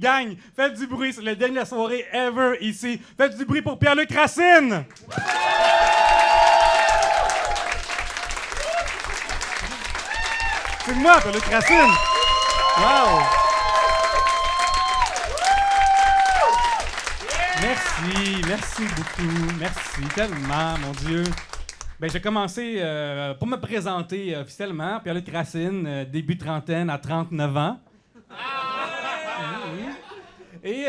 Gang, faites du bruit, c'est la dernière soirée ever ici. Faites du bruit pour Pierre-Luc Racine! C'est moi, Pierre-Luc Racine! Wow! Merci beaucoup, merci tellement, mon Dieu. Ben, j'ai commencé pour me présenter officiellement, Pierre-Luc Racine, début trentaine à 39 ans. Oui. Et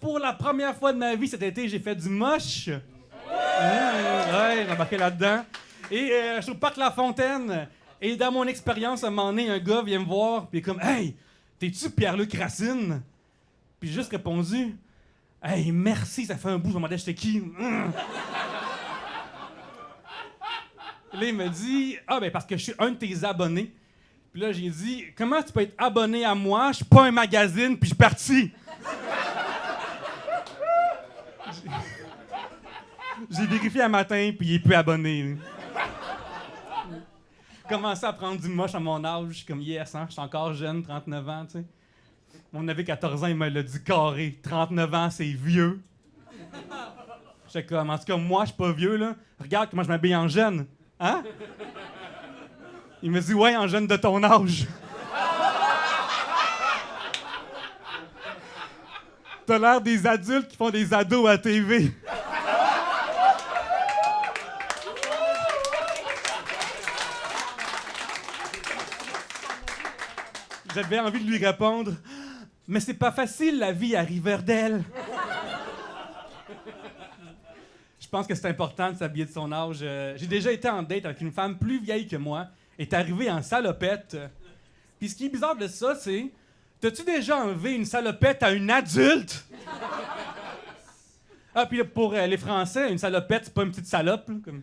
pour la première fois de ma vie cet été, j'ai fait du moche. Ouais, j'ai embarqué là-dedans. Et je suis au parc La Fontaine. Et dans mon expérience, à un moment donné, un gars vient me voir, puis il est comme « Hey, t'es-tu Pierre-Luc Racine? » Puis j'ai juste répondu « Hey, merci, ça fait un bout, je me demandais j'étais qui. » Là, il me dit « Ah, ben parce que je suis un de tes abonnés. » Puis là, j'ai dit « Comment tu peux être abonné à moi? Je suis pas un magazine, puis je suis parti. » J'ai vérifié un matin, puis il est plus abonné. Commencé à prendre du moche à mon âge, je suis comme yes, hein, je suis encore jeune, 39 ans, tu sais. On avait 14 ans, il me l'a dit carré. 39 ans, c'est vieux. J'étais comme, en tout cas, moi, je suis pas vieux, là. Regarde comment je m'habille en jeune. Hein? Il me dit, ouais, en jeune de ton âge. T'as l'air des adultes qui font des ados à TV. J'avais envie de lui répondre « Mais c'est pas facile, la vie à Riverdale. » Je pense que c'est important de s'habiller de son âge. J'ai déjà été en date avec une femme plus vieille que moi. Elle est arrivée en salopette. Puis ce qui est bizarre de ça, c'est... T'as-tu déjà enlevé une salopette à une adulte? Ah, puis pour les Français, une salopette, c'est pas une petite salope, là, comme...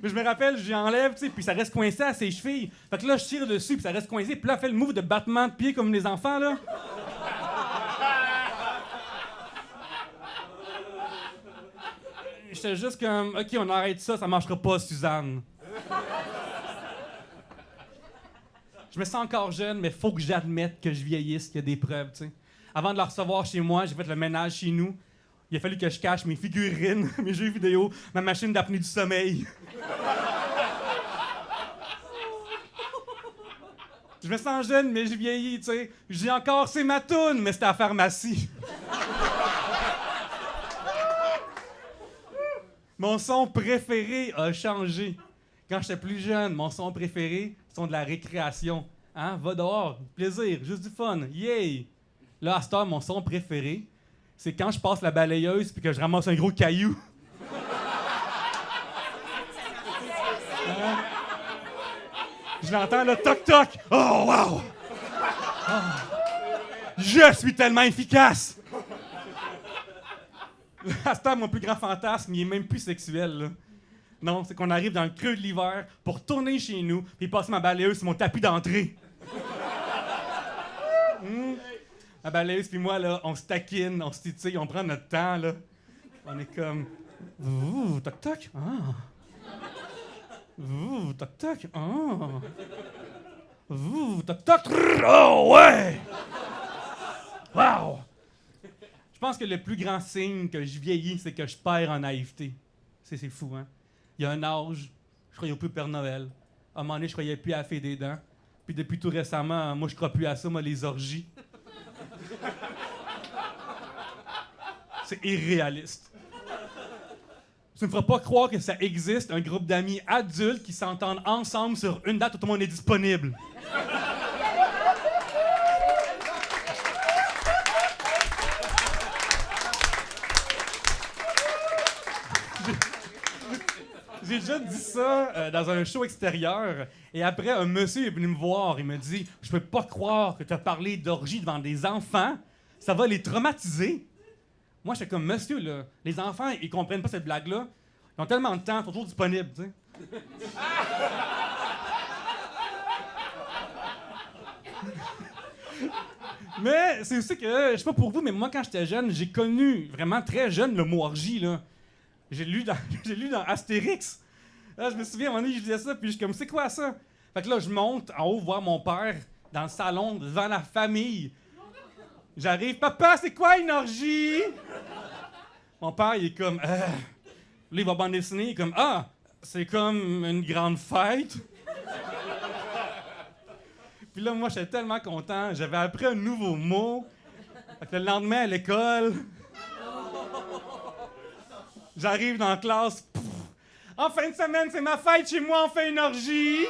Mais je me rappelle, j'enlève, tu sais, puis ça reste coincé à ses chevilles. Fait que là, je tire dessus, puis ça reste coincé. Puis là, elle fait le move de battement de pied comme les enfants, là. J'étais juste comme, OK, on arrête ça marchera pas, Suzanne. Je me sens encore jeune, mais faut que j'admette que je vieillisse, qu'il y a des preuves, tu sais. Avant de la recevoir chez moi, j'ai fait le ménage chez nous. Il a fallu que je cache mes figurines, mes jeux vidéo, ma machine d'apnée du sommeil. Je me sens jeune, mais je vieillis, tu sais. J'ai encore, c'est ma toune, mais c'est à la pharmacie. Mon son préféré a changé. Quand j'étais plus jeune, mon son préféré, c'est son de la récréation. Hein? Va dehors, plaisir, juste du fun, yay! Là, à cette heure, mon son préféré, c'est quand je passe la balayeuse puis que je ramasse un gros caillou. Hein? Je l'entends, le toc-toc. Oh, wow! Oh. Je suis tellement efficace! À ce temps, mon plus grand fantasme, il est même plus sexuel, là. Non, c'est qu'on arrive dans le creux de l'hiver pour tourner chez nous puis passer ma balayeuse sur mon tapis d'entrée. Ma balayeuse puis moi, là, on se taquine, on se titille, on prend notre temps, là. On est comme... Ouh, toc-toc, ah! Ouh, toc-toc, ah! Ouh, toc-toc, oh, ouais! Wow! Je pense que le plus grand signe que je vieillis, c'est que je perds en naïveté. C'est fou, hein? Il y a un âge, je croyais plus au Père Noël. À un moment donné, je croyais plus à la fée des dents. Puis depuis tout récemment, moi, je crois plus à ça, moi, les orgies. C'est irréaliste. Tu ne me feras pas croire que ça existe, un groupe d'amis adultes qui s'entendent ensemble sur une date où tout le monde est disponible. J'ai déjà dit ça dans un show extérieur, et après, un monsieur est venu me voir. Il me dit « Je peux pas croire que tu as parlé d'orgie devant des enfants. Ça va les traumatiser. » Moi, j'étais comme « Monsieur, là, les enfants, ils comprennent pas cette blague-là. Ils ont tellement de temps, ils sont toujours disponibles, tu sais. » Mais c'est aussi que, je sais pas pour vous, mais moi, quand j'étais jeune, j'ai connu vraiment très jeune le mot orgie, là. J'ai lu dans Astérix. Là, je me souviens, à un moment donné, je disais ça, puis je suis comme, c'est quoi ça? Fait que là, je monte en haut voir mon père, dans le salon, devant la famille. J'arrive, papa, c'est quoi une orgie? Mon père, il est comme, là, il va bande dessinée, il est comme, ah, c'est comme une grande fête. Puis là, moi, j'étais tellement content, j'avais appris un nouveau mot. Fait que le lendemain, à l'école, j'arrive dans la classe, pff, en fin de semaine, c'est ma fête chez moi, on fait une orgie.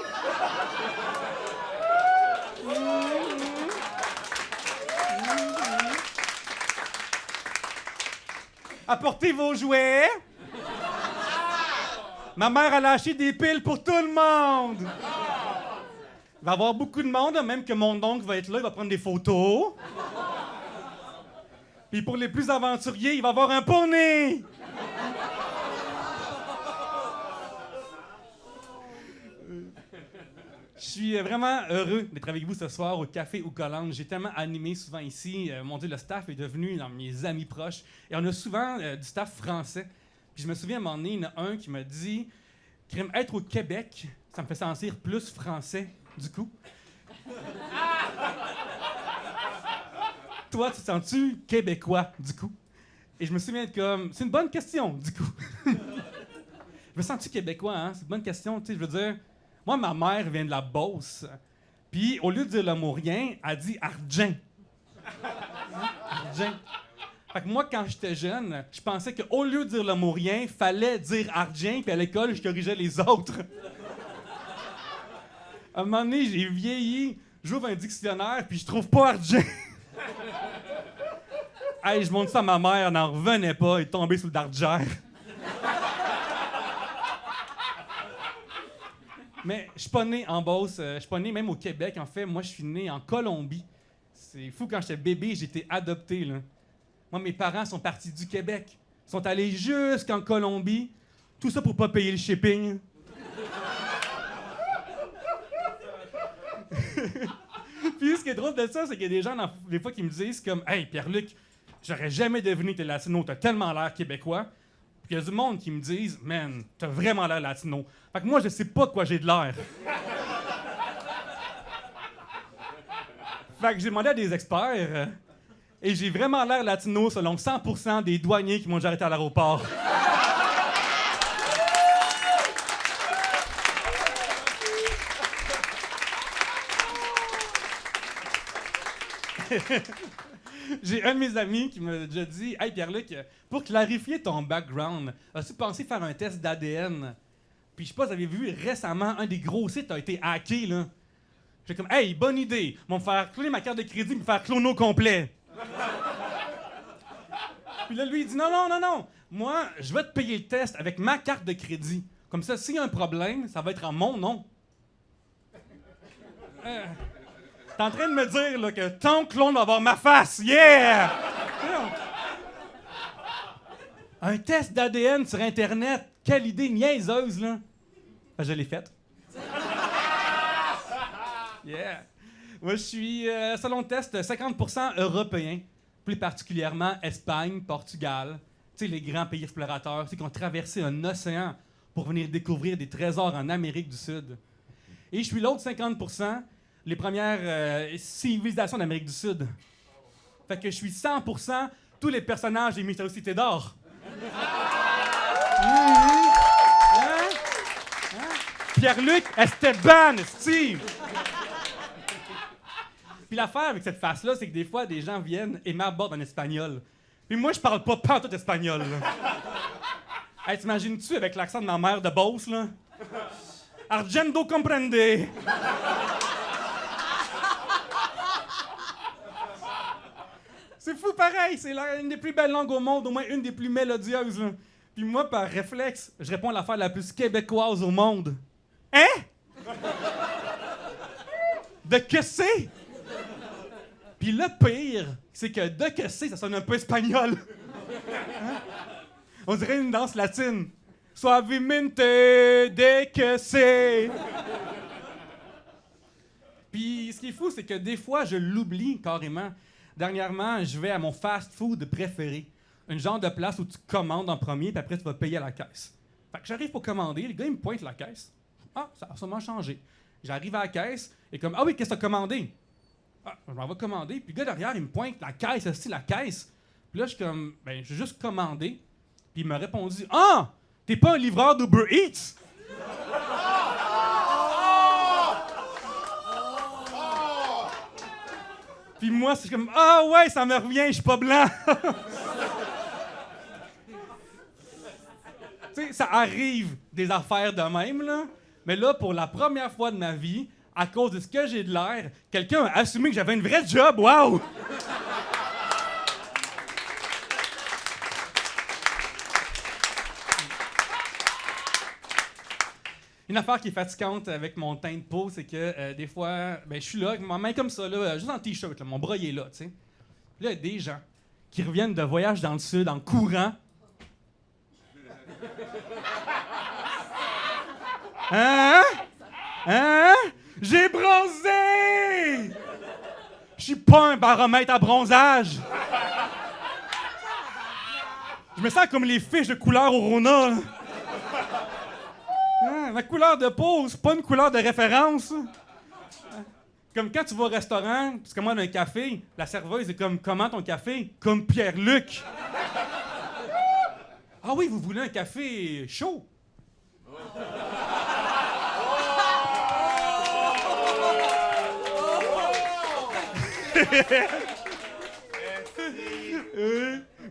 Apportez vos jouets. Ma mère a lâché des piles pour tout le monde. Il va y avoir beaucoup de monde, même que mon oncle va être là, il va prendre des photos. Puis pour les plus aventuriers, il va y avoir un poney. Je suis vraiment heureux d'être avec vous ce soir au Café aux Colanges. J'ai tellement animé souvent ici. Mon Dieu, le staff est devenu dans mes amis proches. Et on a souvent du staff français. Puis je me souviens, à un moment donné, il y en a un qui m'a dit « Crime, être au Québec, ça me fait sentir plus français, du coup. » Toi, tu te sens-tu québécois, du coup? Et je me souviens de comme... C'est une bonne question, du coup. Je me sens-tu québécois, hein? C'est une bonne question, tu sais, je veux dire... Moi, ma mère vient de la Beauce. Puis, au lieu de dire le mot rien, elle dit argent. Argent. Fait que moi, quand j'étais jeune, je pensais qu'au lieu de dire le mot rien, fallait dire argent, puis à l'école, je corrigeais les autres. À un moment donné, j'ai vieilli, j'ouvre un dictionnaire, puis je trouve pas argent. Hey, je montre ça à ma mère, elle n'en revenait pas, elle est tombée sous le dargère. Mais je suis pas né en Beauce, je suis pas né même au Québec. En fait, moi, je suis né en Colombie. C'est fou, quand j'étais bébé, j'ai été adopté, là. Moi, mes parents sont partis du Québec. Ils sont allés jusqu'en Colombie. Tout ça pour pas payer le shipping. Puis ce qui est drôle de ça, c'est qu'il y a des gens, des fois, qui me disent comme « Hey, Pierre-Luc, j'aurais jamais deviné que t'es latino, t'as tellement l'air québécois. » Puis il y a du monde qui me disent « Man, t'as vraiment l'air latino. » Fait que moi, je sais pas de quoi j'ai de l'air. Fait que j'ai demandé à des experts et j'ai vraiment l'air latino selon 100% des douaniers qui m'ont déjà arrêté à l'aéroport. J'ai un de mes amis qui m'a déjà dit « Hey Pierre-Luc, pour clarifier ton background, as-tu pensé faire un test d'ADN? » Puis je sais pas, vous avez vu récemment, un des gros sites a été hacké, là. J'ai comme « Hey, bonne idée! Ils vont me faire cloner ma carte de crédit et me faire cloner au complet. » Puis là, lui, il dit « Non. Moi, je vais te payer le test avec ma carte de crédit. Comme ça, s'il y a un problème, ça va être en mon nom. » T'es en train de me dire là, que ton clone va avoir ma face. Yeah! Un test d'ADN sur Internet. Quelle idée niaiseuse, là. Ben, je l'ai faite. Yeah! Moi, je suis, selon le test, 50% européen. Plus particulièrement Espagne, Portugal. Tu sais, les grands pays explorateurs, qui ont traversé un océan pour venir découvrir des trésors en Amérique du Sud. Et je suis l'autre 50%. Les premières civilisations d'Amérique du Sud. Fait que je suis 100% tous les personnages des Mystérieuses Cités d'Or. Hein? Pierre-Luc, Esteban, Steve. Puis l'affaire avec cette face-là, c'est que des fois, des gens viennent et m'abordent en espagnol. Puis moi, je parle pas pantoute espagnol. Là. Hey, t'imagines-tu avec l'accent de ma mère de Beauce, là? Argento comprende. C'est fou pareil, c'est une des plus belles langues au monde, au moins une des plus mélodieuses. Là. Puis moi, par réflexe, je réponds à l'affaire la plus québécoise au monde. Hein? De que c'est? Puis le pire, c'est que de que c'est, ça sonne un peu espagnol. Hein? On dirait une danse latine. Suavemente de que c'est. Puis ce qui est fou, c'est que des fois, je l'oublie carrément. Dernièrement, je vais à mon fast-food préféré. Une genre de place où tu commandes en premier, puis après, tu vas payer à la caisse. Fait que j'arrive pour commander, le gars, il me pointe la caisse. Ah, ça a sûrement changé. J'arrive à la caisse, et comme, ah oui, qu'est-ce que tu as commandé? Ah, je m'en vais commander. Puis le gars derrière, il me pointe la caisse, aussi la caisse. Puis là, je suis comme, ben, j'ai juste commandé. Puis il m'a répondu, ah, t'es pas un livreur d'Uber Eats? Puis moi, c'est comme, ah ouais, ça me revient, je suis pas blanc. Tu sais, ça arrive des affaires de même, là. Mais là, pour la première fois de ma vie, à cause de ce que j'ai de l'air, quelqu'un a assumé que j'avais une vraie job. Wow! Une affaire qui est fatigante avec mon teint de peau, c'est que des fois, ben, je suis là, avec ma main comme ça, là, juste en t-shirt, là, mon bras il est là, tu sais. Puis là, il y a des gens qui reviennent de voyage dans le sud en courant. Hein? Hein? J'ai bronzé! Je suis pas un baromètre à bronzage. Je me sens comme les fiches de couleur au Rona, là. Ma couleur de peau, c'est pas une couleur de référence. Comme quand tu vas au restaurant, tu commandes un café, la serveuse est comme, comment ton café? Comme Pierre-Luc. Ah oui, vous voulez un café chaud?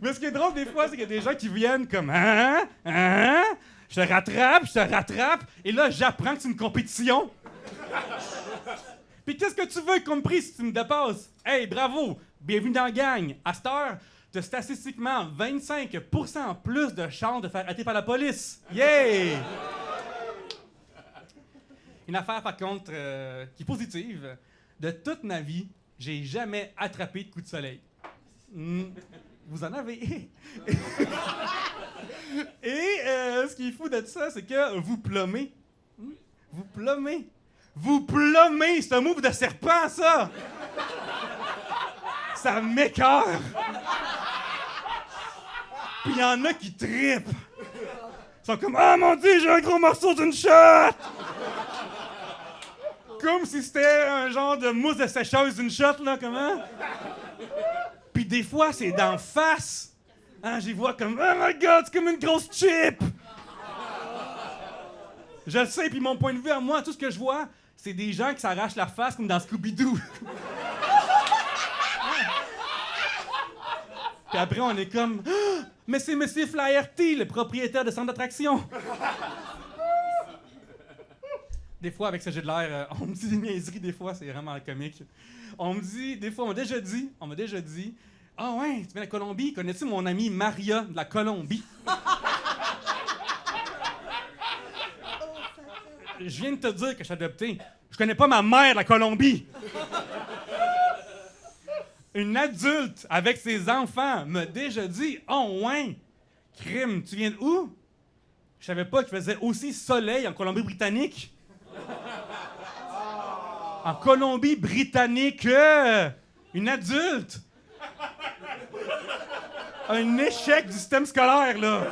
Mais ce qui est drôle des fois, c'est qu'il y a des gens qui viennent comme, hein? Hein? Je te rattrape, et là, j'apprends que c'est une compétition. Puis qu'est-ce que tu veux comme prix si tu me dépasses? Hey, bravo! Bienvenue dans la gang! À cette heure, t'as statistiquement 25% plus de chances de faire arrêter par la police. Yeah! Une affaire, par contre, qui est positive. De toute ma vie, j'ai jamais attrapé de coup de soleil. Vous en avez. Et ce qui est fou de ça, c'est que vous plombez. Vous plombez. Vous plombez! C'est un move de serpent, ça! Ça m'écoeure! Puis il y en a qui trippent. Ils sont comme, ah mon Dieu, j'ai un gros morceau d'une shot! Comme si c'était un genre de mousse de sécheuse d'une shot, là, comment? Puis des fois, c'est d'en face. Hein, j'y vois comme, oh my God, c'est comme une grosse chip! Je le sais, puis mon point de vue à moi, tout ce que je vois, c'est des gens qui s'arrachent la face comme dans Scooby-Doo. Puis après, on est comme, ah, mais c'est Monsieur Flaherty, le propriétaire de centre d'attraction. Des fois, avec ce jeu de l'air, on me dit des niaiseries, des fois, c'est vraiment comique. On me dit, des fois, on m'a déjà dit, ah ouais, tu viens de la Colombie, connais-tu mon amie Maria de la Colombie? Je viens de te dire que je suis adopté. Je connais pas ma mère de la Colombie. Une adulte avec ses enfants m'a déjà dit, oh ouais, crime, tu viens de où? Je savais pas qu'il faisait aussi soleil en Colombie-Britannique. En Colombie-Britannique, une adulte. Un échec du système scolaire, là.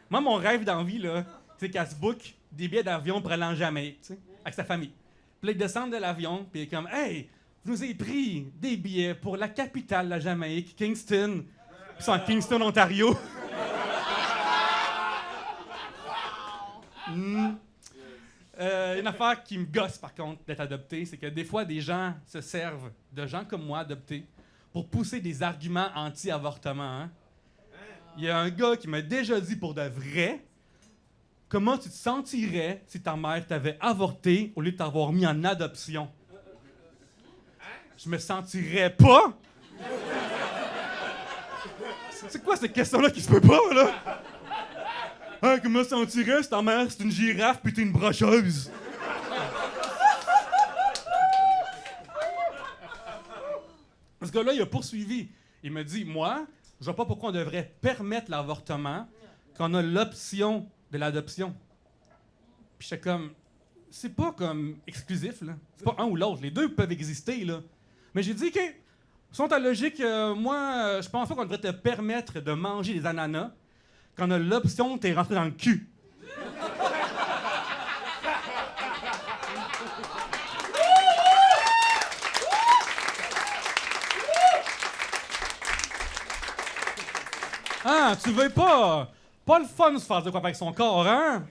Moi, mon rêve d'envie, là, c'est qu'elle se book des billets d'avion pour aller en Jamaïque, tu sais, avec sa famille. Puis là, ils descendent de l'avion, puis il est comme, hey, vous nous avez pris des billets pour la capitale de la Jamaïque, Kingston. Puis ils sont à Kingston, Ontario. Une affaire qui me gosse, par contre, d'être adopté, c'est que des fois, des gens se servent de gens comme moi, adoptés, pour pousser des arguments anti-avortement. Hein? Il y a un gars qui m'a déjà dit pour de vrai, comment tu te sentirais si ta mère t'avait avorté au lieu de t'avoir mis en adoption? Je me sentirais pas. C'est quoi cette question-là qui se peut pas, là? Hein, comment me sentirais si ta mère c'est une girafe pis t'es une brocheuse? Ce gars-là, il a poursuivi. Il m'a dit, moi, je vois pas pourquoi on devrait permettre l'avortement quand on a l'option de l'adoption. Puis j'étais comme, c'est pas comme exclusif, là. C'est pas un ou l'autre. Les deux peuvent exister, là. Mais j'ai dit, OK, selon ta logique, moi, je pense pas qu'on devrait te permettre de manger des ananas quand on a l'option de t'es rentré dans le cul. tu veux pas... Pas le fun de se faire de quoi avec son corps, hein?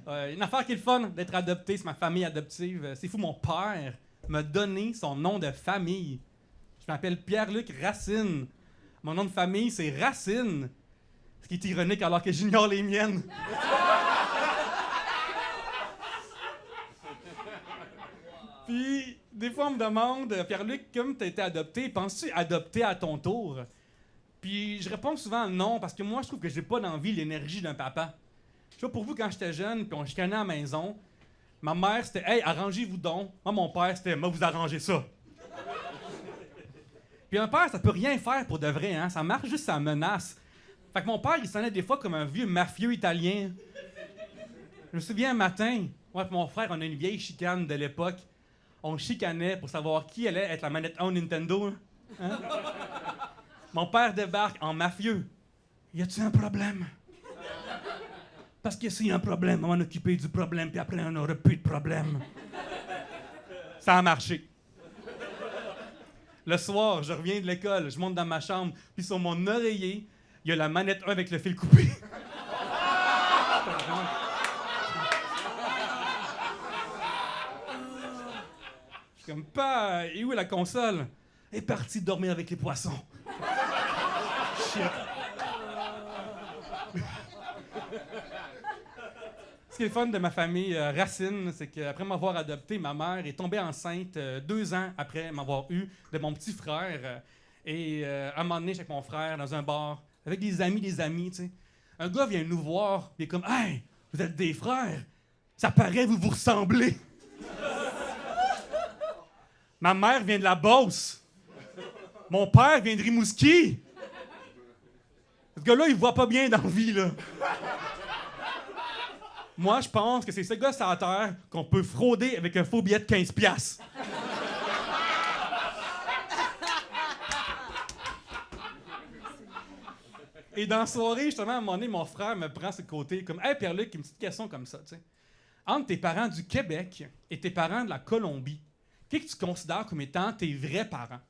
Une affaire qui est le fun d'être adopté, c'est ma famille adoptive. C'est fou, mon père m'a donné son nom de famille. Je m'appelle Pierre-Luc Racine. Mon nom de famille, c'est Racine. Ce qui est ironique alors que j'ignore les miennes. Puis, des fois, on me demande, Pierre-Luc, comme tu as été adopté, penses-tu adopter à ton tour? Puis, je réponds souvent non, parce que moi, je trouve que j'ai pas d'envie l'énergie d'un papa. Je sais pas, pour vous, quand j'étais jeune, puis on chicanait à la maison, ma mère, c'était « Hey, arrangez-vous donc ». Moi, mon père, c'était « Moi, vous arrangez ça ». Puis un père, ça peut rien faire pour de vrai, hein. Ça marche juste, ça menace. Fait que mon père, il sonnait des fois comme un vieux mafieux italien. Je me souviens un matin, moi et mon frère, on a une vieille chicane de l'époque. On chicanait pour savoir qui allait être la manette 1 Nintendo. Hein? Mon père débarque en mafieux. Y a-t-il un problème? Parce que s'il y a un problème, on va s'occuper du problème, puis après, on n'aura plus de problème. Ça a marché. Le soir, je reviens de l'école, je monte dans ma chambre, puis sur mon oreiller, il y a la manette 1 avec le fil coupé. Je suis comme, pas, et où est la console? Elle est partie dormir avec les poissons. Shit. Ce qui est le fun de ma famille Racine, c'est qu'après m'avoir adopté, ma mère est tombée enceinte 2 ans après m'avoir eu de mon petit frère. Et à un moment donné, avec mon frère, dans un bar, avec des amis, tu sais. Un gars vient nous voir, il est comme « Hey, vous êtes des frères! Ça paraît, vous vous ressemblez! » Ma mère vient de la Beauce. Mon père vient de Rimouski. Ce gars-là, il voit pas bien dans la vie, là. Moi, je pense que c'est ce gars sur la terre qu'on peut frauder avec un faux billet de 15$. Et dans la soirée, justement, à un moment donné, mon frère me prend sur le côté comme « Hey, Pierre-Luc, une petite question comme ça, tu sais. Entre tes parents du Québec et tes parents de la Colombie, qui que tu considères comme étant tes vrais parents? »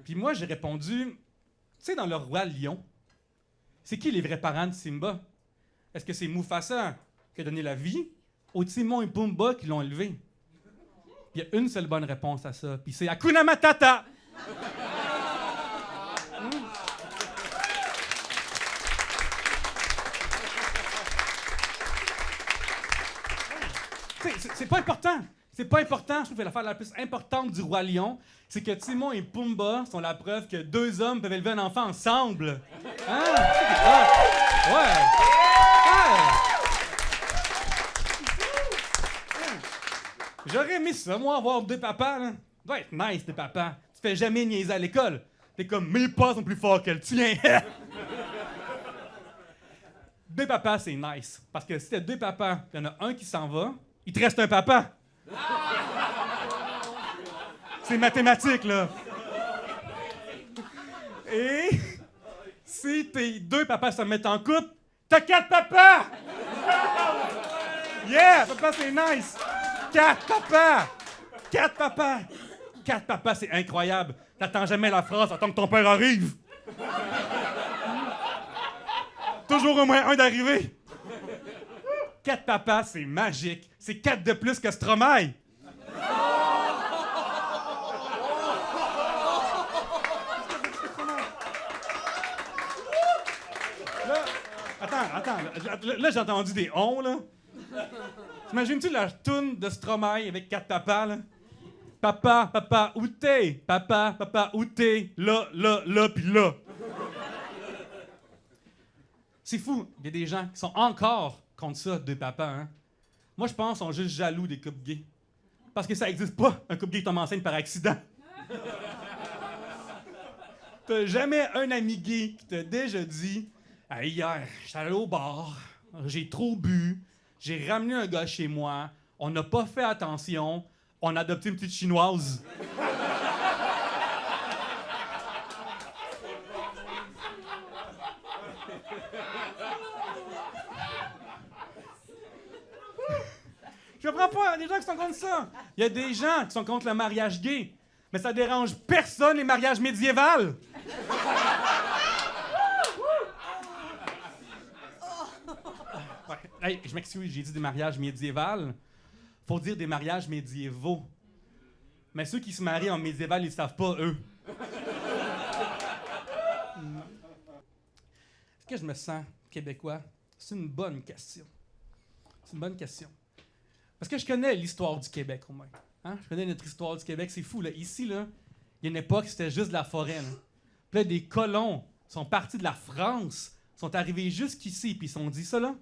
Puis moi, j'ai répondu « Tu sais, dans Le Roi Lion, c'est qui les vrais parents de Simba? Est-ce que c'est Mufasa qui a donné la vie ou Timon et Pumba qui l'ont élevé? » Il y a une seule bonne réponse à ça, puis c'est Hakuna Matata! C'est pas important. C'est pas important. Je trouve que l'affaire la plus importante du Roi Lion, c'est que Timon et Pumba sont la preuve que 2 hommes peuvent élever un enfant ensemble. Hein? Ouais. J'aurais aimé ça, moi, avoir 2 papas. Là. Ça doit être nice, tes papas. Tu fais jamais niaiser à l'école. T'es comme, mes pas sont plus forts que le tien. 2 papas, c'est nice. Parce que si t'as 2 papas, il y en a un qui s'en va, il te reste un papa. C'est mathématique, là. Et si tes 2 papas se mettent en couple, t'as 4 papas! Yeah! Papa, c'est nice! 4 papas! 4 papas! 4 papas, c'est incroyable. T'attends jamais la phrase, attends que ton père arrive. Toujours au moins un d'arriver. 4 papas, c'est magique. C'est 4 de plus que Stromae. Là, attends. Là, j'ai entendu des on, là. T'imagines-tu la toune de Stromae avec 4 papas, là? Papa, où t'es? Papa, où t'es? Là, pis là. C'est fou, il y a des gens qui sont encore contre ça, 2 papas, hein? Moi, je pense qu'ils sont juste jaloux des couples gays. Parce que ça n'existe pas, un couple gay qui tombe enceinte par accident. T'as jamais un ami gay qui t'a déjà dit « Hey, hier, j'étais allé au bar, j'ai trop bu, j'ai ramené un gars chez moi, on n'a pas fait attention, on a adopté une petite chinoise. » Je comprends pas, il y a des gens qui sont contre ça. Il y a des gens qui sont contre le mariage gay. Mais ça dérange personne, les mariages médiévals. Hey, je m'excuse, j'ai dit des mariages médiévals. Faut dire des mariages médiévaux. Mais ceux qui se marient en médiéval, ils ne savent pas, eux. Est-ce que je me sens québécois? C'est une bonne question. C'est une bonne question. Parce que je connais l'histoire du Québec, au moins. Hein? Je connais notre histoire du Québec, c'est fou. Là. Ici, là, il y a une époque, c'était juste de la forêt. Là. Puis là, des colons sont partis de la France, sont arrivés jusqu'ici, puis ils se sont dit, ça là,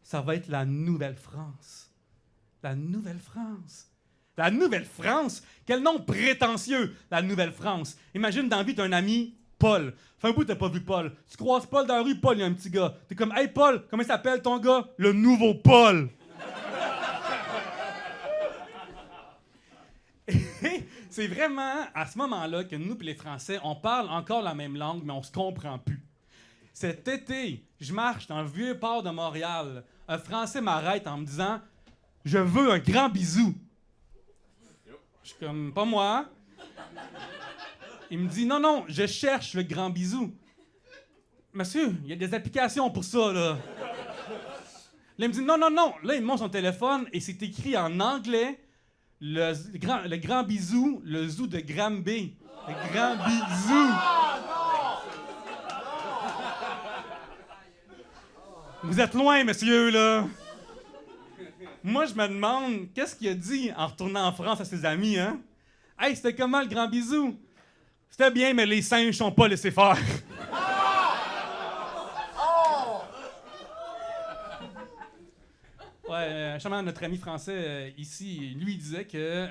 ça va être la Nouvelle-France. La Nouvelle-France. La Nouvelle-France? Quel nom prétentieux, la Nouvelle-France. Imagine dans la vie, t'as un ami, Paul. Fait un bout, t'as pas vu Paul. Tu croises Paul dans la rue, Paul, il y a un petit gars. T'es comme, hey Paul, comment il s'appelle ton gars? Le nouveau Paul. C'est vraiment à ce moment-là que nous et les Français, on parle encore la même langue, mais on se comprend plus. Cet été, je marche dans le vieux port de Montréal. Un Français m'arrête en me disant « Je veux un grand bisou. » Je suis comme « Pas moi. » Il me dit « Non, non, je cherche le grand bisou. » Monsieur, il y a des applications pour ça, là. Là, il me dit « Non, non, non. » Là, il me montre son téléphone et c'est écrit en anglais le grand bisou, le zoo de Granby. Le grand bisou. Vous êtes loin, monsieur, là. Moi, je me demande, qu'est-ce qu'il a dit en retournant en France à ses amis, hein? Hey, c'était comment le grand bisou? C'était bien, mais les singes sont pas laissés faire. Ouais, justement, notre ami français ici, lui, il disait que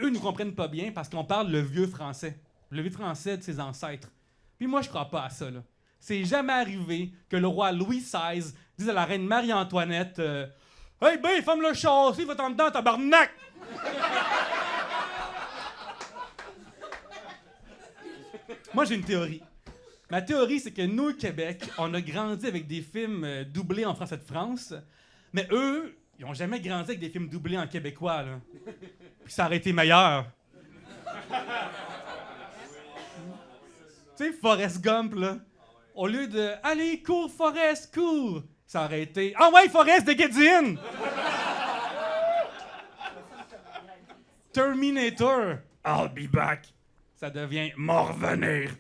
eux nous comprennent pas bien parce qu'on parle le vieux français. Le vieux français de ses ancêtres. Puis moi, je crois pas à ça, là. C'est jamais arrivé que le roi Louis XVI dise à la reine Marie-Antoinette Hey, ben, ferme le char, il va t'en dedans, tabarnak! Moi, j'ai une théorie. Ma théorie, c'est que nous, au Québec, on a grandi avec des films doublés en français de France, mais eux, ils ont jamais grandi avec des films doublés en québécois, là. Puis ça aurait été meilleur. Tu sais, Forrest Gump, là. Au lieu de « Allez, cours, Forrest, cours », ça aurait été « Ah ouais, Forrest, dégaine! » Terminator, « I'll be back », ça devient « M'en revenir ».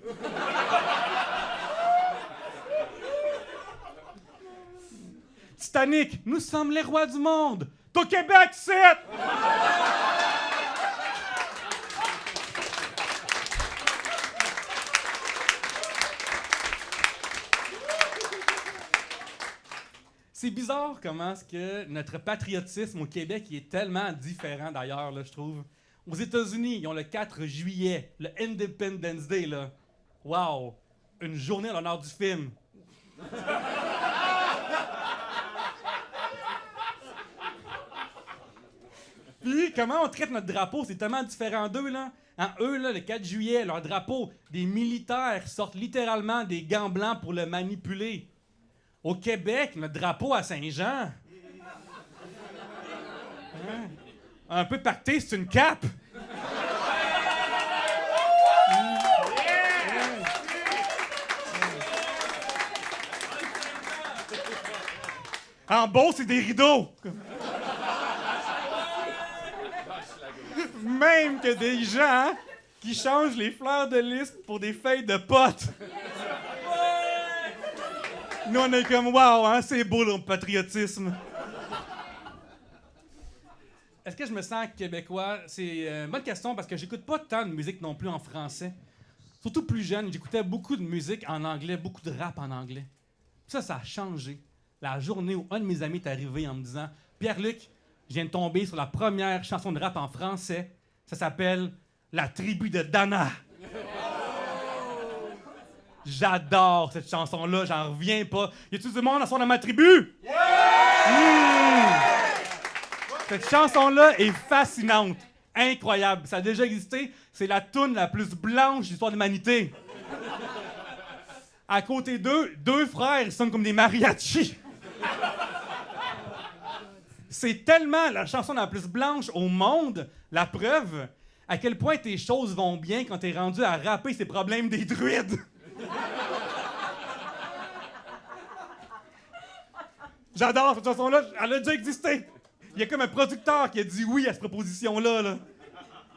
Titanic, « Nous sommes les rois du monde ». Au Québec, c'est... C'est bizarre comment est-ce que notre patriotisme au Québec il est tellement différent d'ailleurs, là, je trouve. Aux États-Unis, ils ont le 4 juillet, le Independence Day, là. Wow! Une journée à l'honneur du film. Puis, comment on traite notre drapeau, c'est tellement différent d'eux, là. Eux, là, le 4 juillet, leur drapeau, des militaires sortent littéralement des gants blancs pour le manipuler. Au Québec, notre drapeau à Saint-Jean. Hein? Un peu pacté, c'est une cape. En beau, c'est des rideaux. Même que des gens qui changent les fleurs de lys pour des feuilles de potes. Nous, on est comme, wow, hein, c'est beau le patriotisme. Est-ce que je me sens québécois? C'est une bonne question parce que j'écoute pas tant de musique non plus en français. Surtout plus jeune, j'écoutais beaucoup de musique en anglais, beaucoup de rap en anglais. Ça a changé. La journée où un de mes amis est arrivé en me disant « Pierre-Luc, je viens de tomber sur la première chanson de rap en français. Ça s'appelle « La tribu de Dana ». J'adore cette chanson-là, j'en reviens pas. Y a-tu du monde à son dans ma tribu? Cette chanson-là est fascinante, incroyable. Ça a déjà existé, c'est la toune la plus blanche de l'histoire de l'humanité. À côté d'eux, deux frères, ils sonnent comme des mariachis. C'est tellement la chanson la plus blanche au monde, la preuve, à quel point tes choses vont bien quand t'es rendu à rapper ces problèmes des druides. J'adore cette chanson-là, elle a déjà existé. Il y a comme un producteur qui a dit oui à cette proposition-là. Là.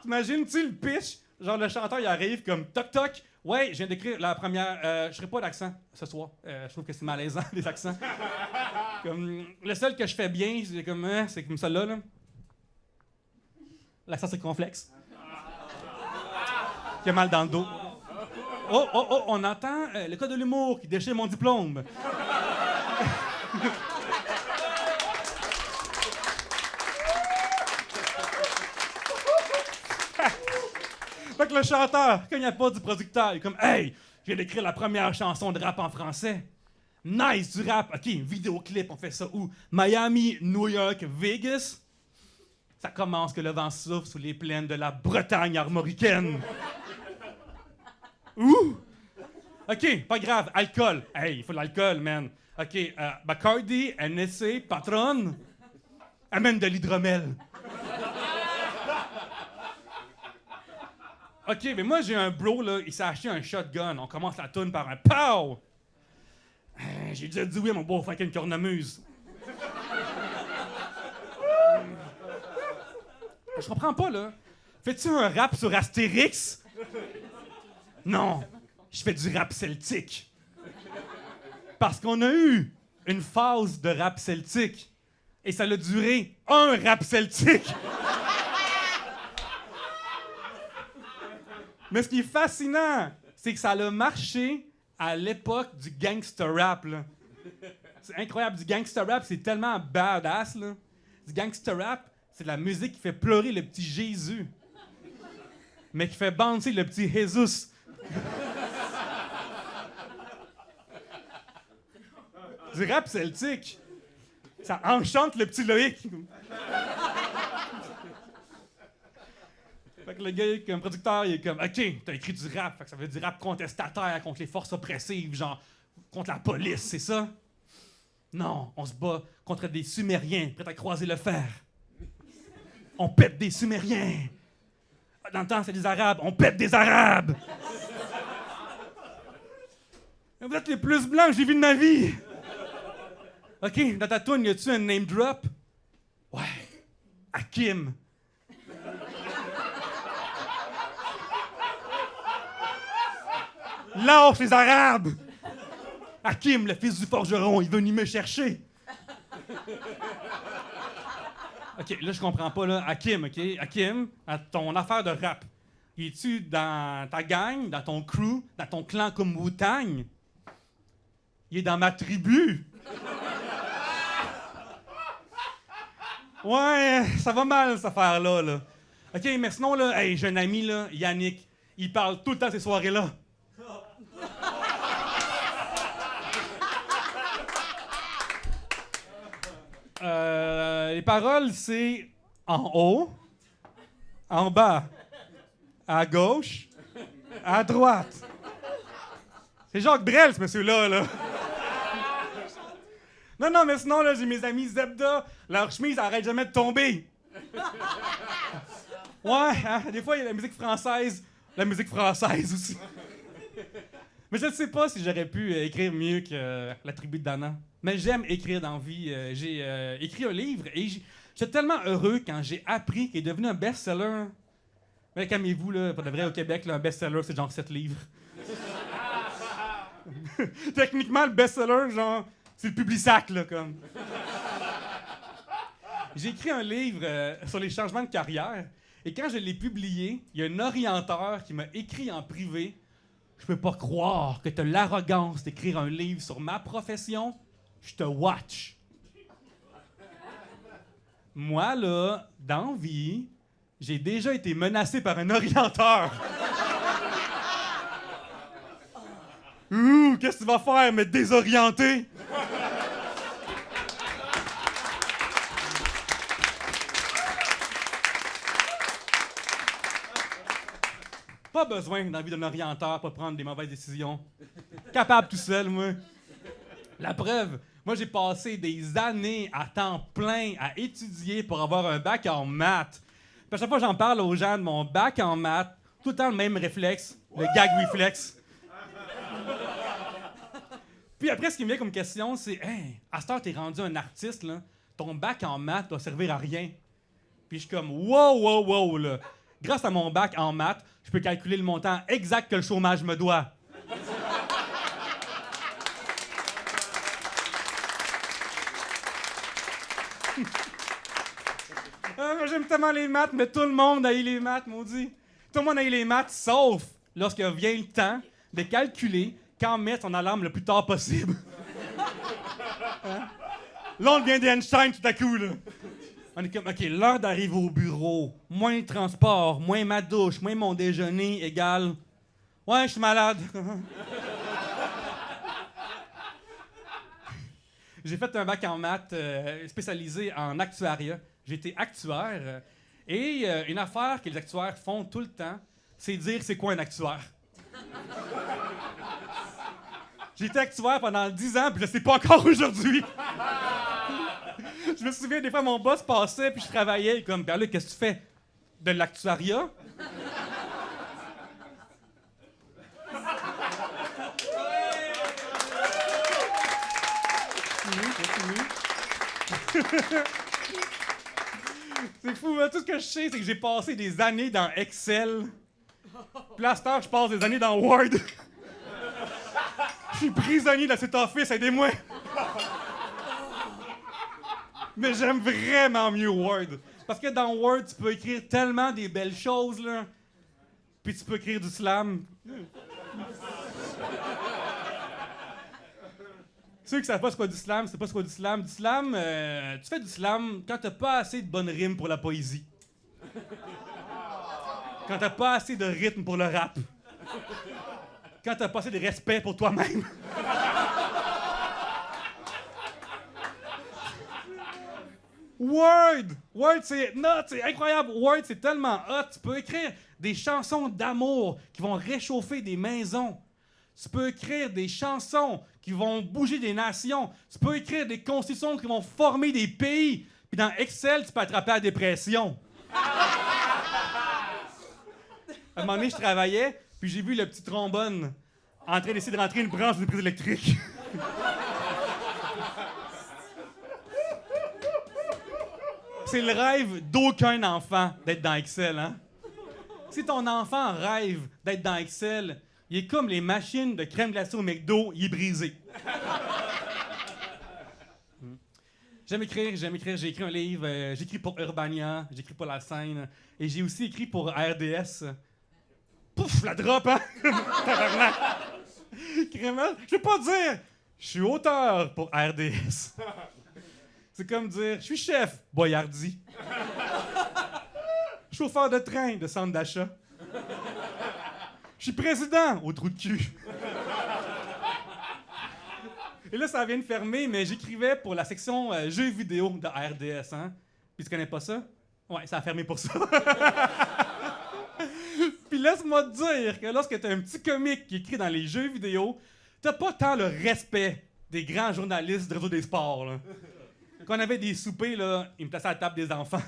T'imagines-tu le pitch? Genre, le chanteur, il arrive comme toc toc. Ouais, je viens d'écrire la première. Je ferai pas d'accent ce soir. Je trouve que c'est malaisant, les accents. Comme, le seul que je fais bien, c'est comme celle-là. Là. L'accent circonflexe. Qui a mal dans le dos. Oh, on entend le code de l'humour qui déchire mon diplôme. Fait que le chanteur, quand il n'y a pas du producteur, il est comme « Hey, je viens d'écrire la première chanson de rap en français. Nice du rap. OK, vidéoclip, on fait ça où? Miami, New York, Vegas. Ça commence que le vent souffle sous les plaines de la Bretagne armoricaine. Ouh! OK, pas grave, alcool. Hey, il faut de l'alcool, man. OK, Bacardi, NSC, Patron. Amène de l'hydromel. OK, mais moi, j'ai un bro, là, il s'est acheté un shotgun. On commence la toune par un POW! J'ai déjà dit oui à mon beau-frère avec une cornemuse. Je comprends pas, là. Fais-tu un rap sur Astérix? Non, je fais du rap celtique. Parce qu'on a eu une phase de rap celtique. Et ça a duré un rap celtique. Mais ce qui est fascinant, c'est que ça a marché à l'époque du gangster rap. Là. C'est incroyable. Du gangster rap, c'est tellement badass. Là. Du gangster rap, c'est de la musique qui fait pleurer le petit Jésus. Mais qui fait bouncer le petit Jesus. Du rap celtique. Ça enchante le petit Loïc. Fait que le gars, comme producteur, il est comme « OK, t'as écrit du rap, fait que ça veut dire rap contestataire contre les forces oppressives, genre contre la police, c'est ça? » Non, on se bat contre des Sumériens prêts à croiser le fer. On pète des Sumériens. Dans le temps, c'est des Arabes, on pète des Arabes. Vous êtes les plus blancs que j'ai vus de ma vie. OK, dans ta toune, y a-tu un name drop? Ouais, Hakim. Lâche les Arabes! Hakim, le fils du forgeron, il veut venir me chercher. OK, là, je comprends pas, là. Hakim, OK? Hakim, à ton affaire de rap, es-tu dans ta gang, dans ton crew, dans ton clan comme Wu-Tang? Il est dans ma tribu. Ouais, ça va mal, cette affaire-là, là. OK, mais sinon, là, hey, j'ai un ami, là, Yannick, il parle tout le temps de ces soirées-là. Les paroles, c'est en haut, en bas, à gauche, à droite. C'est Jacques Brel, ce monsieur-là, là. Non, mais sinon, là, j'ai mes amis Zebda, leur chemise arrête jamais de tomber. Ouais, hein, des fois, il y a la musique française aussi. Mais je ne sais pas si j'aurais pu écrire mieux que La tribu de Dana. Mais j'aime écrire dans la vie. J'ai écrit un livre et j'étais tellement heureux quand j'ai appris qu'il est devenu un best-seller. Mais calmez-vous, là, pour de vrai, au Québec, là, un best-seller, c'est genre 7 livres. Techniquement, le best-seller, genre, c'est le Publisac, là, comme. J'ai écrit un livre sur les changements de carrière et quand je l'ai publié, il y a un orienteur qui m'a écrit en privé. Je peux pas croire que t'as l'arrogance d'écrire un livre sur ma profession. Je te watch. Moi, là, dans la vie, j'ai déjà été menacé par un orienteur. Ouh, qu'est-ce que tu vas faire, me désorienter? Pas besoin dans la vie d'un orienteur pour prendre des mauvaises décisions. Capable tout seul, moi. La preuve, moi j'ai passé des années à temps plein à étudier pour avoir un bac en maths. Puis à chaque fois que j'en parle aux gens de mon bac en maths, tout le temps le même réflexe, le gag reflex. Puis après, ce qui me vient comme question, c'est « Hey, à cette heure, t'es rendu un artiste, là. Ton bac en maths doit servir à rien. » Puis je suis comme « Wow, là. Grâce à mon bac en maths, je peux calculer le montant exact que le chômage me doit. » Moi, j'aime tellement les maths, mais tout le monde haït les maths, maudit. Tout le monde haït les maths, sauf lorsque vient le temps de calculer quand mettre son alarme le plus tard possible. Hein? Là, on devient des Einstein tout à coup, là. On est comme, OK, l'heure d'arriver au bureau, moins de transport, moins ma douche, moins mon déjeuner, égale... Ouais, je suis malade. J'ai fait un bac en maths spécialisé en actuariat. J'ai été actuaire. Et une affaire que les actuaires font tout le temps, c'est dire c'est quoi un actuaire. J'ai été actuaire pendant 10 ans, puis je sais pas encore aujourd'hui. Je me souviens, des fois, mon boss passait, puis je travaillais, comme, ben là, qu'est-ce que tu fais? De l'actuariat? C'est fou, hein? Tout ce que je sais, c'est que j'ai passé des années dans Excel. Puis là, à cette heure, je passe des années dans Word. Je suis prisonnier de cet office, aidez-moi! Mais j'aime vraiment mieux Word. Parce que dans Word, tu peux écrire tellement des belles choses, là. Puis tu peux écrire du slam. Ceux qui savent pas ce qu'est du slam, c'est pas ce qu'est du slam. Du slam, tu fais du slam quand t'as pas assez de bonnes rimes pour la poésie. Quand t'as pas assez de rythme pour le rap. Quand t'as pas assez de respect pour toi-même. Word, c'est incroyable. Word, c'est tellement hot. Tu peux écrire des chansons d'amour qui vont réchauffer des maisons. Tu peux écrire des chansons qui vont bouger des nations. Tu peux écrire des constitutions qui vont former des pays. Puis dans Excel, tu peux attraper la dépression. À un moment donné, je travaillais, puis j'ai vu le petit trombone en train d'essayer de rentrer une branche d'une prise électrique. C'est le rêve d'aucun enfant d'être dans Excel, hein? Si ton enfant rêve d'être dans Excel, il est comme les machines de crème glacée au McDo, il est brisé. J'aime écrire. J'ai écrit un livre, j'écris pour Urbania, j'écris pour La Scène, et j'ai aussi écrit pour RDS. Pouf, la drop, hein? Je vais pas dire, je suis auteur pour RDS. C'est comme dire, je suis chef, Boyardi. Chauffeur de train de centre d'achat. Je suis président au trou de cul. Et là, ça vient de fermer, mais j'écrivais pour la section jeux vidéo de RDS, hein? Puis tu connais pas ça? Ouais, ça a fermé pour ça. Puis laisse-moi te dire que lorsque t'as un petit comique qui écrit dans les jeux vidéo, t'as pas tant le respect des grands journalistes de réseau des sports, là. Quand on avait des soupers, là, ils me plaçaient à la table des enfants.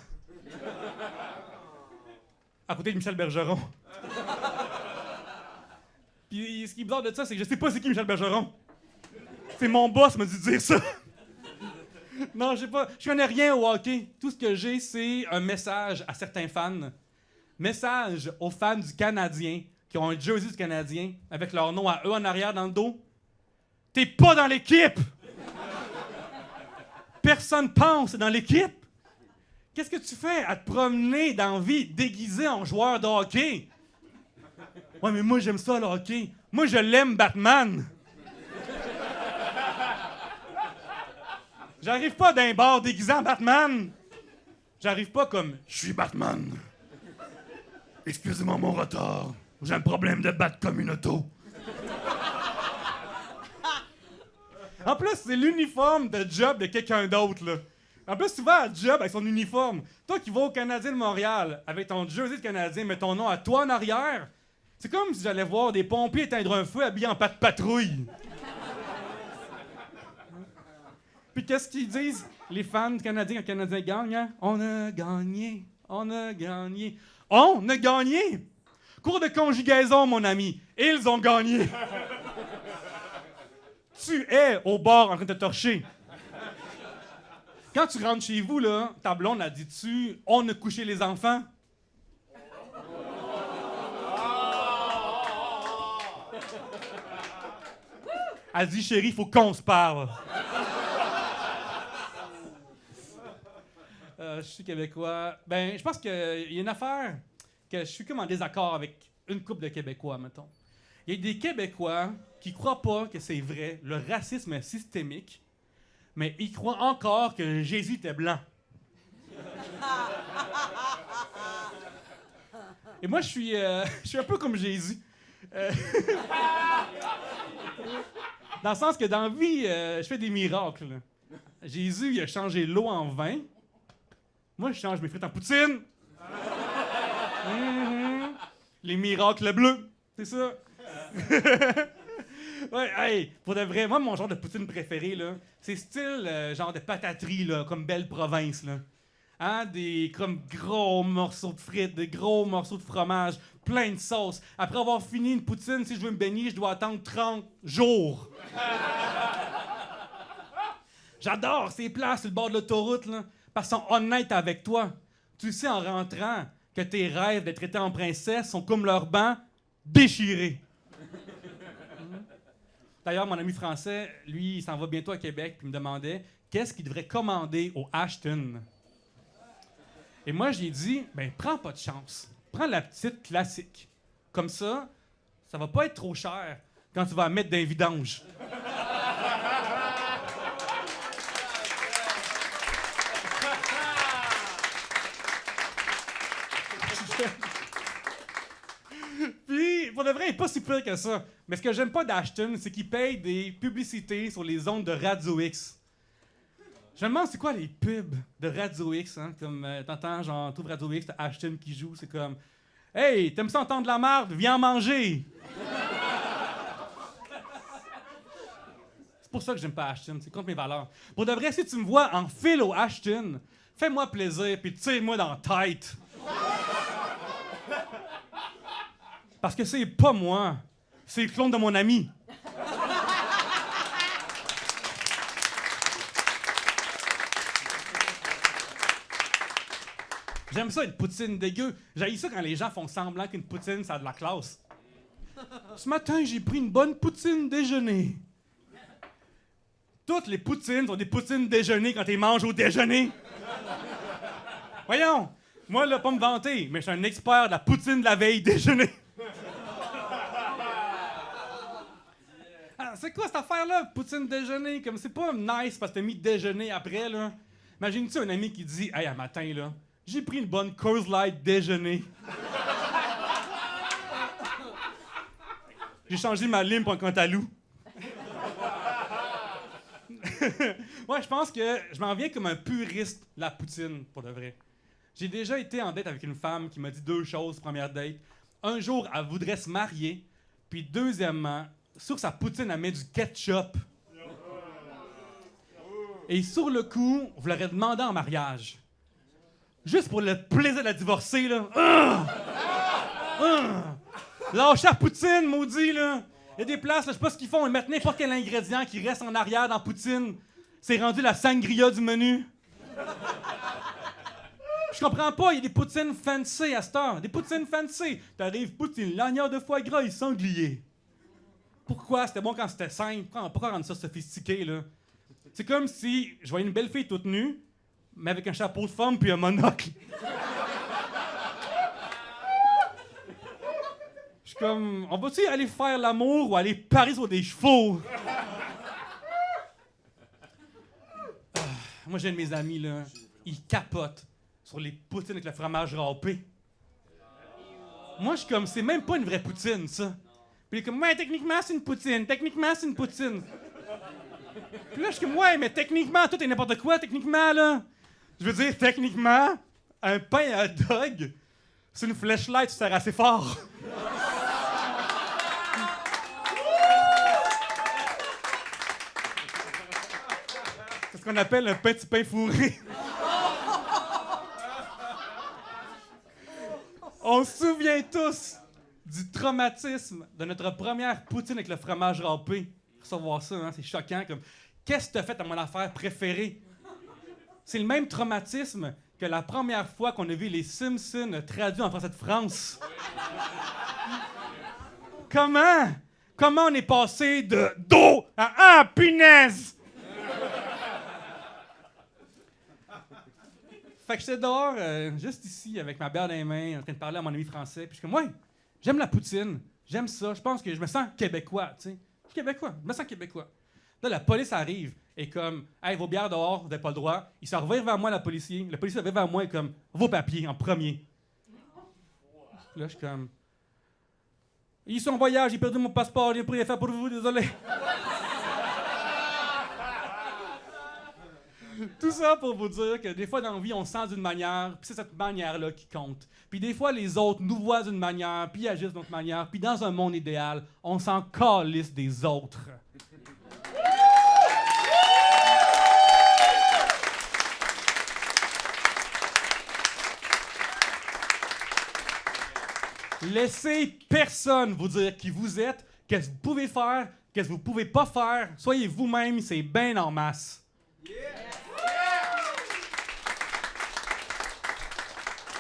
À côté de Michel Bergeron. Puis ce qui est bizarre de ça, c'est que je sais pas c'est qui Michel Bergeron. C'est mon boss qui m'a dit de dire ça. Non, je sais pas. Je connais rien au hockey. Tout ce que j'ai, c'est un message à certains fans. Message aux fans du Canadien qui ont un jersey du Canadien avec leur nom à eux en arrière dans le dos. T'es pas dans l'équipe! Personne pense dans l'équipe. Qu'est-ce que tu fais à te promener dans la vie déguisé en joueur de hockey? Ouais, mais moi, j'aime ça, le hockey. Moi, je l'aime, Batman. J'arrive pas d'un bar déguisé en Batman. J'arrive pas comme « Je suis Batman. Excusez-moi mon retard. J'ai un problème de battre comme une auto. » En plus, c'est l'uniforme de job de quelqu'un d'autre, là. En plus, tu vas à job avec son uniforme. Toi qui vas au Canadien de Montréal avec ton jersey de Canadien, mais ton nom à toi en arrière, c'est comme si j'allais voir des pompiers éteindre un feu habillés en patrouille. Puis qu'est-ce qu'ils disent, les fans du Canadien, quand le Canadien gagne, hein? On a gagné, on a gagné. On a gagné! Cours de conjugaison, mon ami. Ils ont gagné. Tu es au bar en train de te torcher. Quand tu rentres chez vous, là, ta blonde a dit-tu « On a couché les enfants » ? Elle dit « Chérie, il faut qu'on se parle. » Je suis québécois. Ben, je pense qu'il y a une affaire que je suis comme en désaccord avec une couple de Québécois, mettons. Il y a des Québécois qui croient pas que c'est vrai, le racisme est systémique, mais ils croient encore que Jésus était blanc. Et moi, je suis un peu comme Jésus. Dans le sens que dans la vie, je fais des miracles. Jésus, il a changé l'eau en vin. Moi, je change mes frites en poutine. Les miracles bleus, c'est ça. Ouais, hey, pour de vrai, moi, mon genre de poutine préféré, là, c'est style genre de pataterie, là, comme Belle Province, là. Hein, des comme gros morceaux de frites, des gros morceaux de fromage, plein de sauce. Après avoir fini une poutine, si je veux me baigner, je dois attendre 30 jours. J'adore ces places sur le bord de l'autoroute, là, parce qu'ils sont honnêtes avec toi. Tu sais en rentrant que tes rêves d'être traité en princesse sont comme leur banc déchirés. D'ailleurs, mon ami français, lui, il s'en va bientôt à Québec, puis il me demandait qu'est-ce qu'il devrait commander au Ashton. Et moi, j'ai dit, ben, prends pas de chance. Prends la petite classique. Comme ça va pas être trop cher quand tu vas la mettre dans les vidanges. Puis, pour de vrai, il n'est pas si pire que ça. Mais ce que j'aime pas d'Ashton, c'est qu'il paye des publicités sur les ondes de Radio X. Je me demande c'est quoi les pubs de Radio X, hein? Comme t'entends, genre, trouve Radio X, t'as Ashton qui joue, c'est comme « Hey, t'aimes ça entendre de la merde? Viens en manger! » C'est pour ça que j'aime pas Ashton, c'est contre mes valeurs. Pour de vrai, si tu me vois en file au Ashton, fais-moi plaisir, puis tire-moi dans la tête. Parce que c'est pas moi, c'est le clone de mon ami. J'aime ça, une poutine dégueu. J'haïs ça quand les gens font semblant qu'une poutine, ça a de la classe. Ce matin, j'ai pris une bonne poutine déjeuner. Toutes les poutines sont des poutines déjeuner quand tu les manges au déjeuner. Voyons, moi, là, pas me vanter, mais je suis un expert de la poutine de la veille déjeuner. Ah, c'est quoi cette affaire-là, poutine déjeuner? Comme c'est pas nice parce que t'as mis déjeuner après, là. Imagine-tu un ami qui dit « Hey, à matin, là, j'ai pris une bonne Coors Light déjeuner. J'ai changé ma lime pour un cantalou. » Ouais, je pense que je m'en viens comme un puriste de la poutine, pour de vrai. J'ai déjà été en date avec une femme qui m'a dit deux choses, première date. Un jour, elle voudrait se marier, puis deuxièmement, sur sa poutine, elle met du ketchup. Et sur le coup, je l'aurais demandé en mariage. Juste pour le plaisir de la divorcer, là. Lâche la poutine, maudit, là. Il y a des places, là, je sais pas ce qu'ils font, ils mettent n'importe quel ingrédient qui reste en arrière dans la poutine. C'est rendu la sangria du menu. Je comprends pas, il y a des poutines fancy à cette heure. Des poutines fancy. T'arrives, poutine, lanière de foie gras et sanglier. Pourquoi? C'était bon quand c'était simple. Pourquoi rendre ça sophistiqué, là? C'est comme si je voyais une belle fille toute nue, mais avec un chapeau de femme puis un monocle. Je suis comme, on va-tu aller faire l'amour ou aller parier sur des chevaux? Moi, j'ai un de mes amis, là, il capote sur les poutines avec le fromage râpé. Moi, je suis comme, c'est même pas une vraie poutine, ça. Puis il est comme, ouais, techniquement, c'est une poutine. Techniquement, c'est une poutine. Puis là, je suis comme, ouais, mais techniquement, tout est n'importe quoi, techniquement, là. Je veux dire, techniquement, un pain à dog, c'est une flashlight, tu sers assez fort. C'est ce qu'on appelle un petit pain fourré. On se souvient tous du traumatisme de notre première poutine avec le fromage râpé. recevoir ça, hein, c'est choquant. Comme, qu'est-ce que t'as fait à mon affaire préférée? C'est le même traumatisme que la première fois qu'on a vu les Simpsons traduits en français de France. Comment? Comment on est passé de dos à ah, punaise? Fait que j'étais dehors, juste ici, avec ma bière dans les mains, en train de parler à mon ami français. Puis je suis comme, ouais, j'aime la poutine, j'aime ça, je pense que je me sens québécois, tu sais. Je suis québécois, je me sens québécois. Là, la police arrive et comme, hey, vos bières dehors, vous n'avez pas le droit. Il se revient vers moi, le policier revient vers moi et comme, vos papiers en premier. Là, je suis comme, ils sont en voyage, j'ai perdu mon passeport, j'ai pris les faire pour vous, désolé. Tout ça pour vous dire que des fois dans la vie, on se sent d'une manière, puis c'est cette manière-là qui compte. Puis des fois, les autres nous voient d'une manière, puis agissent d'une autre manière, puis dans un monde idéal, on s'en calisse des autres. Laissez personne vous dire qui vous êtes, qu'est-ce que vous pouvez faire, qu'est-ce que vous pouvez pas faire. Soyez vous-même, c'est bien en masse.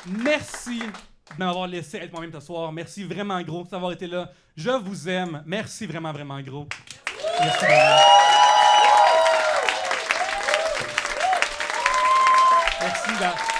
Merci de m'avoir laissé être moi-même ce soir. Merci vraiment gros d'avoir été là. Je vous aime. Merci vraiment, vraiment gros. Merci vraiment. Merci.